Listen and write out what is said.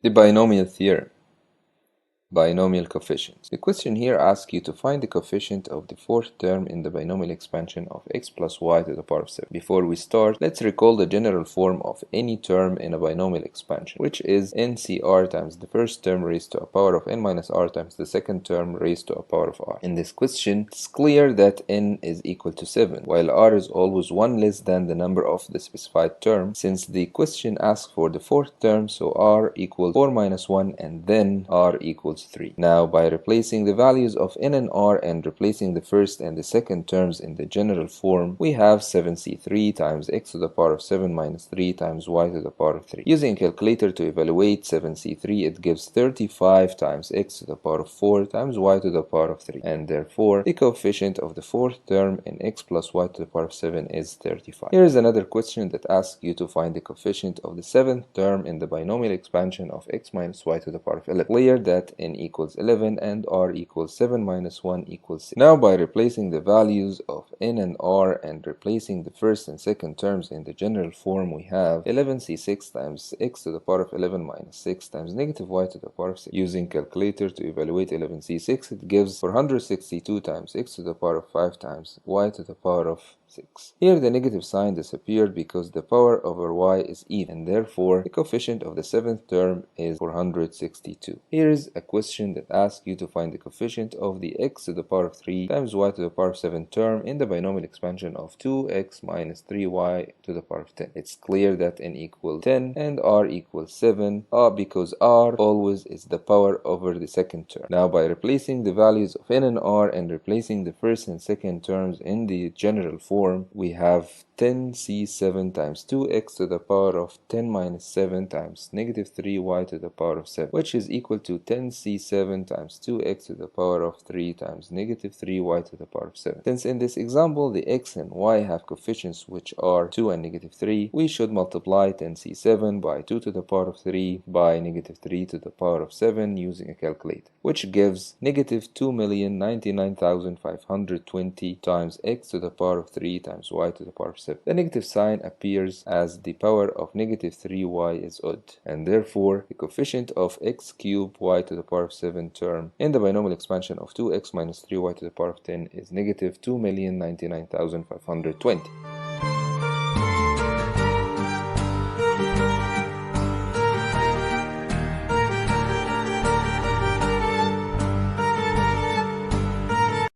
The binomial theorem. Binomial coefficients. The question here asks you to find the coefficient of the fourth term in the binomial expansion of x plus y to the power of 7. Before we start, let's recall the general form of any term in a binomial expansion, which is ncr times the first term raised to a power of n minus r times the second term raised to a power of r. In this question, it's clear that n is equal to 7, while r is always 1 less than the number of the specified term, since the question asks for the fourth term, so r equals 4 minus 1 and then r equals 3. Now, by replacing the values of n and r and replacing the first and the second terms in the general form, we have 7c3 times x to the power of 7 minus 3 times y to the power of 3. Using a calculator to evaluate 7c3, it gives 35 times x to the power of 4 times y to the power of 3, and therefore the coefficient of the fourth term in x plus y to the power of 7 is 35. Here is another question that asks you to find the coefficient of the seventh term in the binomial expansion of x minus y to the power of 11. Clear that n equals 11 and r equals 7 minus 1 equals 6. Now, by replacing the values of n and r and replacing the first and second terms in the general form, we have 11c6 times x to the power of 11 minus 6 times negative y to the power of 6. Using calculator to evaluate 11c6, it gives 462 times x to the power of 5 times y to the power of 6. Here the negative sign disappeared because the power over y is even, and therefore the coefficient of the seventh term is 462. Here is a question that asks you to find the coefficient of the x to the power of 3 times y to the power of 7 term in the binomial expansion of 2x minus 3y to the power of 10. It's clear that n equals 10 and r equals 7 because r always is the power over the second term. Now, by replacing the values of n and r and replacing the first and second terms in the general form, we have 10c7 times 2x to the power of 10 minus 7 times negative 3y to the power of 7, which is equal to 10c7 times 2x to the power of 3 times negative 3y to the power of 7. Since in this example the x and y have coefficients which are 2 and negative 3, we should multiply 10c7 by 2 to the power of 3 by negative 3 to the power of 7 using a calculator, which gives negative 2,099,520 times x to the power of 3 times y to the power of 7. The negative sign appears as the power of negative 3y is odd, and therefore the coefficient of x cubed y to the power of 7 term in the binomial expansion of 2x minus 3y to the power of 10 is negative 2,099,520.